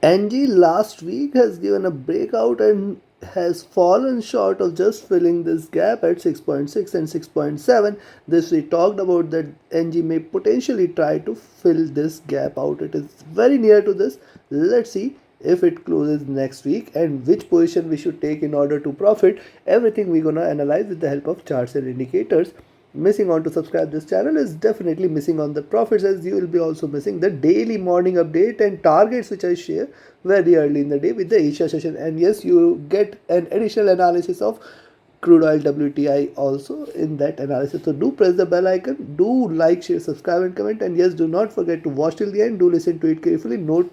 NG last week has given a breakout and has fallen short of just filling this gap at 6.6 and 6.7. This we talked about that NG may potentially try to fill this gap out. It is very near to this. Let's see if it closes next week and which position we should take in order to profit. Everything we're gonna analyze with the help of charts and indicators. Missing on to subscribe this channel is definitely missing on the profits, as you will be also missing the daily morning update and targets which I share very early in the day with the Asia session. And yes, you get an additional analysis of Crude Oil WTI also in that analysis. So do press the bell icon, do like, share, subscribe and comment, and yes, do not forget to watch till the end. Do listen to it carefully, note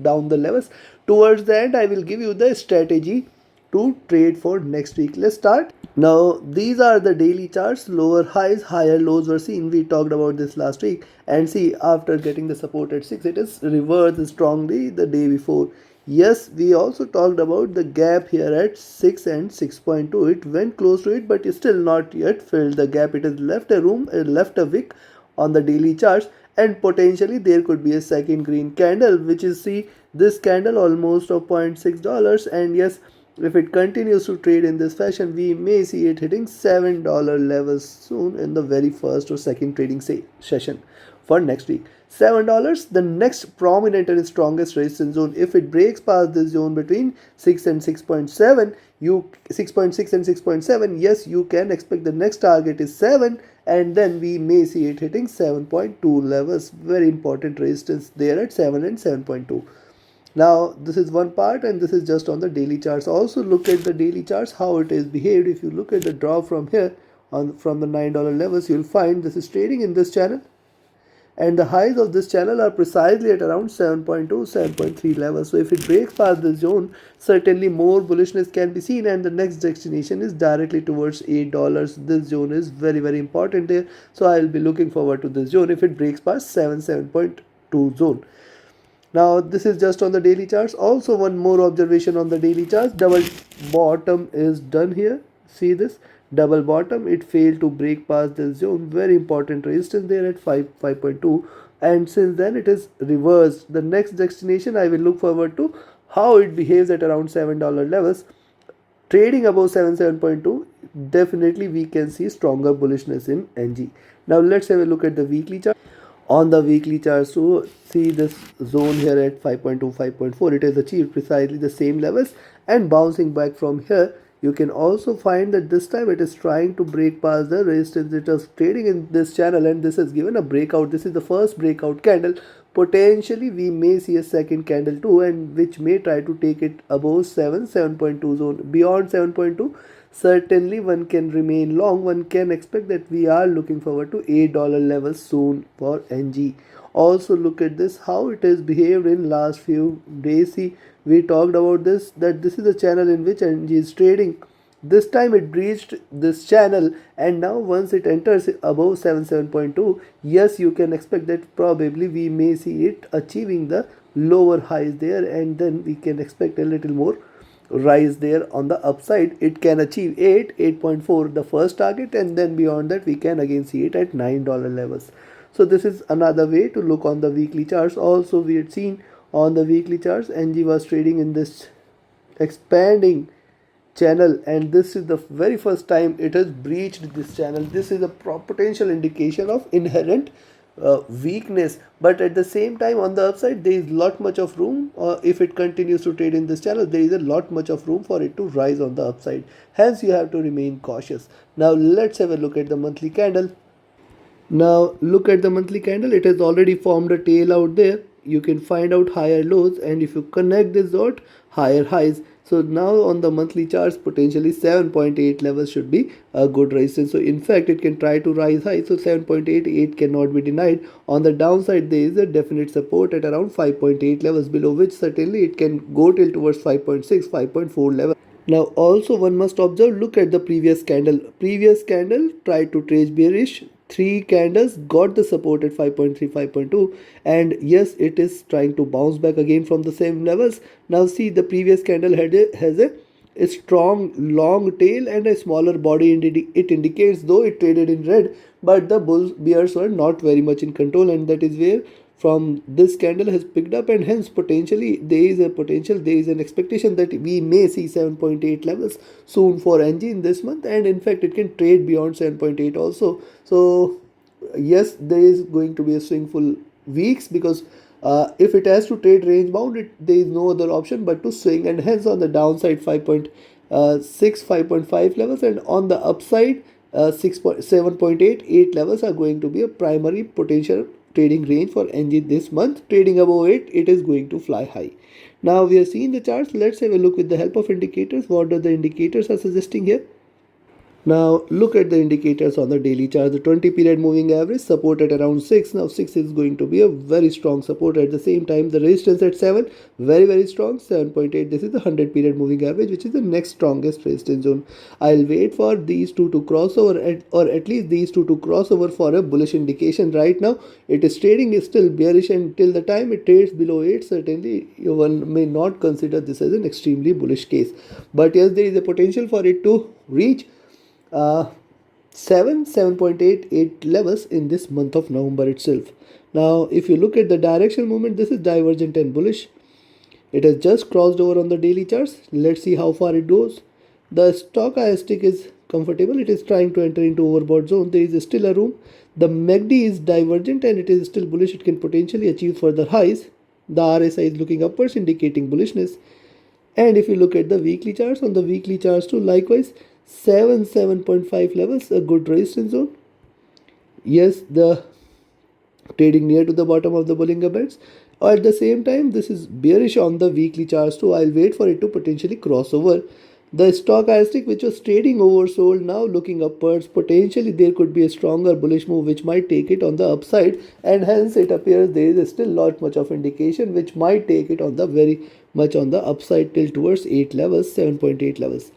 down the levels. Towards the end I will give you the strategy to trade for next week. Let's start. Now these are the daily charts. Lower highs, higher lows were seen. We talked about this last week, and see, after getting the support at 6, it is reversed strongly the day before. Yes, we also talked about the gap here at 6 and 6.2. It went close to it, but is still not yet filled the gap. It has left a room, it left a wick on the daily charts, and potentially there could be a second green candle, which is, see, this candle almost of $0.6. And yes, if it continues to trade in this fashion, we may see it hitting $7 levels soon in the very first or second trading session for next week. $7, the next prominent and strongest resistance zone. If it breaks past this zone between 6 and 6.7, you 6.6 and 6.7, yes, you can expect the next target is 7, and then we may see it hitting 7.2 levels. Very important resistance there at 7 and 7.2. Now this is one part, and this is just on the daily charts. Also look at the daily charts, how it is behaved. If you look at the drop from here on from the $9 levels, you'll find this is trading in this channel, and the highs of this channel are precisely at around 7.2 7.3 levels. So if it breaks past this zone, certainly more bullishness can be seen, and the next destination is directly towards $8. This zone is very important there, so I'll be looking forward to this zone if it breaks past 7.2 zone. Now this is just on the daily charts. Also one more observation on the daily charts, double bottom is done here. See this double bottom, it failed to break past this zone. Very important resistance there at 5.2, and since then it is reversed. The next destination I will look forward to how it behaves at around $7 levels. Trading above 7.2, definitely we can see stronger bullishness in NG. Now let's have a look at the weekly chart. On the weekly chart, so see this zone here at 5.2 5.4, it has achieved precisely the same levels, and bouncing back from here, you can also find that this time it is trying to break past the resistance. It was trading in this channel, and this has given a breakout. This is the first breakout candle. Potentially we may see a second candle too, and which may try to take it above 7.2 zone. Beyond 7.2, certainly one can remain long. One can expect that we are looking forward to $8 levels soon for NG. Also look at this, how it has behaved in last few days. See, we talked about this, that this is the channel in which NG is trading. This time it breached this channel, and now once it enters above 7.2, yes, you can expect that probably we may see it achieving the lower highs there, and then we can expect a little more rise there on the upside. It can achieve 8.4 the first target, and then beyond that we can again see it at $9 levels. So this is another way to look on the weekly charts. Also we had seen on the weekly charts, NG was trading in this expanding channel, and this is the very first time it has breached this channel. This is a potential indication of inherent weakness, but at the same time on the upside there is lot much of room. If it continues to trade in this channel, there is a lot much of room for it to rise on the upside, hence you have to remain cautious. Now let's have a look at the monthly candle. Now look at the monthly candle, it has already formed a tail out there. You can find out higher lows, and if you connect this dot, higher highs. So now on the monthly charts, potentially 7.8 levels should be a good resistance. So in fact it can try to rise high, so 7.88 cannot be denied. On the downside there is a definite support at around 5.8 levels, below which certainly it can go till towards 5.6 5.4 level. Now also one must observe, look at the previous candle. Previous candle tried to trade bearish. Three candles got the support at 5.3 5.2, and yes, it is trying to bounce back again from the same levels. Now see, the previous candle has a strong long tail and a smaller body. It indicates, though it traded in red, but the bears were not very much in control, and that is where from this candle has picked up, and hence potentially there is an expectation that we may see 7.8 levels soon for NG in this month, and in fact it can trade beyond 7.8 also. So yes, there is going to be a swingful weeks, because if it has to trade range bound, there is no other option but to swing, and hence on the downside 5.6 5.5 levels, and on the upside 7.8 levels are going to be a primary potential trading range for NG this month. Trading above it is going to fly high. Now we have seen the charts. Let's have a look with the help of indicators. What are the indicators are suggesting here? Now look at the indicators on the daily chart. The 20 period moving average support at around 6. Now 6 is going to be a very strong support. At the same time, the resistance at 7, very strong, 7.8. This is the 100 period moving average, which is the next strongest resistance zone. I'll wait for these two to cross over, or at least these two to cross over for a bullish indication. Right now it is trading is still bearish, and till the time it trades below 8, certainly one may not consider this as an extremely bullish case. But yes, there is a potential for it to reach 7.88 levels in this month of November itself. Now if you look at the directional movement, this is divergent and bullish. It has just crossed over on the daily charts. Let's see how far it goes. The stochastic is comfortable. It is trying to enter into overbought zone. There is still a room. The MACD is divergent and it is still bullish. It can potentially achieve further highs. The RSI is looking upwards, indicating bullishness. And if you look at the weekly charts, on the weekly charts too, likewise 7.5 levels, a good resistance zone. Yes, the trading near to the bottom of the Bollinger Bands. At the same time, this is bearish on the weekly charts too. I'll wait for it to potentially cross over. The stochastic, which was trading oversold, now looking upwards. Potentially there could be a stronger bullish move which might take it on the upside, and hence it appears there is still not much of indication which might take it on the very much on the upside till towards 8 levels, 7.8 levels.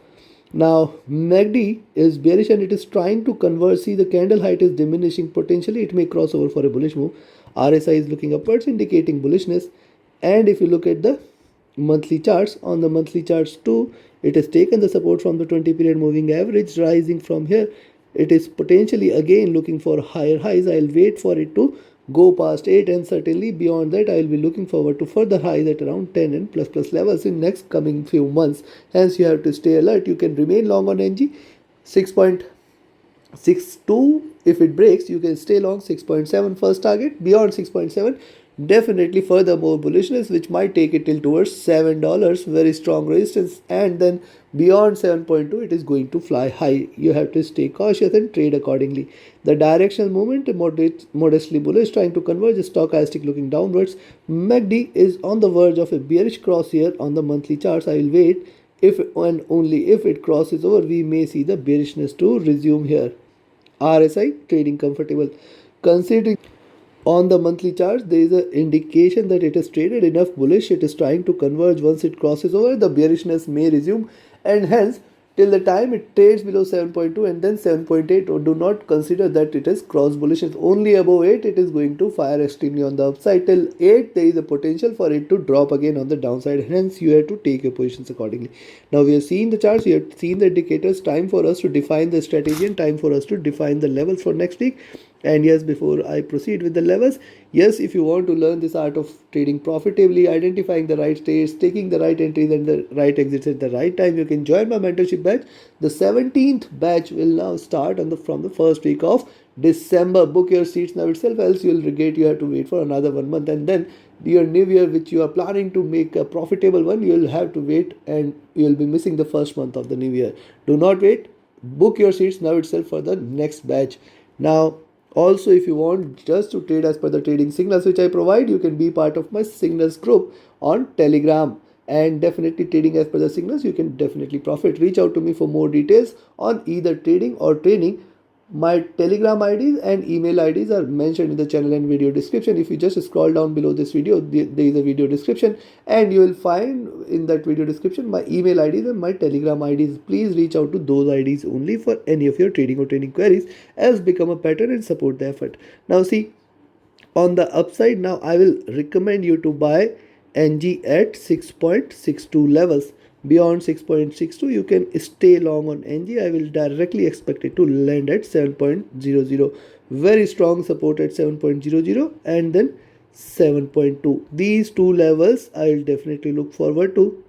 Now MACD is bearish and it is trying to converge. See, the candle height is diminishing. Potentially it may cross over for a bullish move. RSI is looking upwards, indicating bullishness. And if you look at the monthly charts, on the monthly charts too, it has taken the support from the 20 period moving average. Rising from here, it is potentially again looking for higher highs. I'll wait for it to go past 8, and certainly beyond that I will be looking forward to further highs at around 10 and plus levels in next coming few months. Hence you have to stay alert. You can remain long on NG 6.62. If it breaks, you can stay long 6.7 first target. Beyond 6.7, definitely further more bullishness which might take it till towards $7, very strong resistance, and then beyond 7.2 it is going to fly high. You have to stay cautious and trade accordingly. The directional movement modestly bullish, trying to converge, stochastic looking downwards. MACD is on the verge of a bearish cross here on the monthly charts. I will wait. If and only if it crosses over, we may see the bearishness to resume here. RSI trading comfortable. Considering on the monthly chart, there is an indication that it is traded enough bullish. It is trying to converge. Once it crosses over, the bearishness may resume, and hence till the time it trades below 7.2 and then 7.8, or do not consider that it is cross bullish. It's only above 8 it is going to fire extremely on the upside. Till 8 there is a potential for it to drop again on the downside, hence you have to take your positions accordingly. Now we have seen the charts, we have seen the indicators. Time for us to define the strategy and time for us to define the levels for next week. And yes, before I proceed with the levels, yes, if you want to learn this art of trading profitably, identifying the right trades, taking the right entries and the right exits at the right time, you can join my mentorship batch. The 17th batch will now start from the first week of December. Book your seats now itself, else you will regret you have to wait for another 1 month, and then your new year which you are planning to make a profitable one, you will have to wait and you will be missing the first month of the new year. Do not wait. Book your seats now itself for the next batch. Now also, if you want just to trade as per the trading signals which I provide, you can be part of my signals group on Telegram. And definitely trading as per the signals, you can definitely profit. Reach out to me for more details on either trading or training. My Telegram IDs and email IDs are mentioned in the channel and video description. If you just scroll down below this video, there is a video description, and you will find in that video description my email IDs and my Telegram IDs. Please reach out to those IDs only for any of your trading or training queries, as become a pattern and support the effort. Now see, on the upside, now I will recommend you to buy NG at 6.62 levels. Beyond 6.62, you can stay long on NG. I will directly expect it to land at 7.00. Very strong support at 7.00, and then 7.2. These two levels I'll definitely look forward to.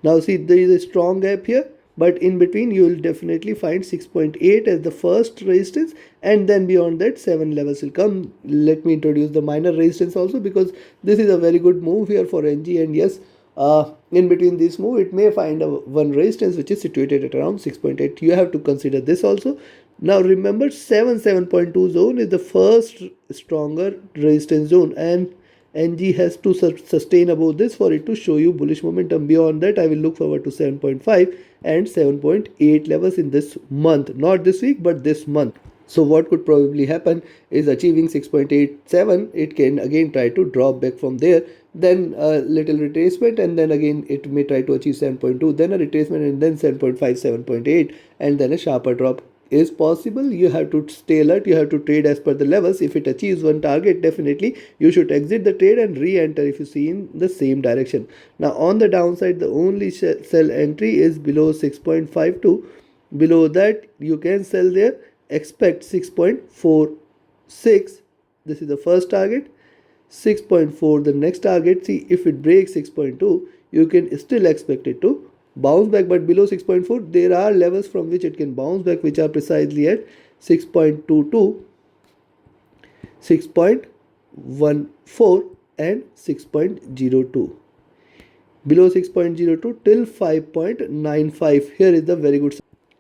Now see, there is a strong gap here, but in between you will definitely find 6.8 as the first resistance, and then beyond that 7 levels will come. Let me introduce the minor resistance also, because this is a very good move here for NG, and yes, in between this move it may find a one resistance which is situated at around 6.8. You have to consider this also. Now remember, 7.2 zone is the first stronger resistance zone, and NG has to sustain above this for it to show you bullish momentum. Beyond that, I will look forward to 7.5 and 7.8 levels in this month. Not this week, but this month. So what could probably happen is, achieving 6.87, it can again try to drop back from there, then a little retracement, and then again it may try to achieve 7.2, then a retracement, and then 7.5, 7.8, and then a sharper drop is possible. You have to stay alert, you have to trade as per the levels. If it achieves one target, definitely you should exit the trade and re-enter if you see in the same direction. Now on the downside, the only sell entry is below 6.52. Below that you can sell there. Expect 6.46. This is the first target. 6.4 the next target. See, if it breaks 6.2, you can still expect it to bounce back, but below 6.4 there are levels from which it can bounce back, which are precisely at 6.22, 6.14 and 6.02. Below 6.02 till 5.95, here is the very good.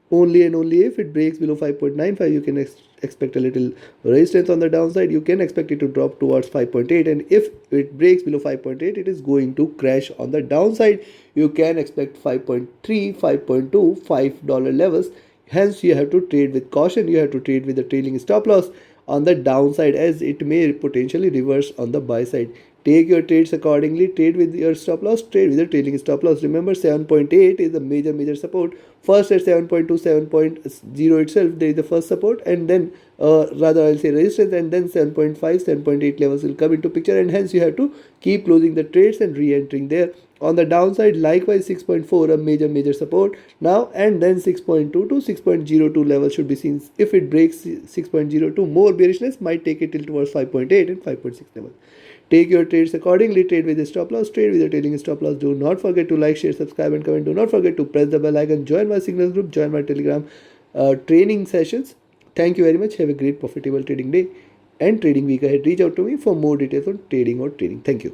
Only and only if it breaks below 5.95, you can expect a little resistance on the downside. You can expect it to drop towards 5.8, and if it breaks below 5.8, it is going to crash on the downside. You can expect 5.3, 5.2, $5 levels. Hence you have to trade with caution. You have to trade with the trailing stop loss on the downside, as it may potentially reverse on the buy side. Take your trades accordingly. Trade with your stop loss, trade with the trailing stop loss. Remember, 7.8 is the major support. First at 7.2, 7.0 itself, there is the first support, and then rather I'll say resistance, and then 7.5, 7.8 levels will come into picture, and hence you have to keep closing the trades and re-entering there. On the downside, likewise 6.4 a major support now, and then 6.2 to 6.02 level should be seen. If it breaks 6.02, more bearishness might take it till towards 5.8 and 5.6 level. Take your trades accordingly. Trade with the stop loss, trade with the trailing stop loss. Do not forget to like, share, subscribe, and comment. Do not forget to press the bell icon. Join my signals group. Join my Telegram training sessions. Thank you very much. Have a great profitable trading day and trading week ahead. Reach out to me for more details on trading or trading. Thank you.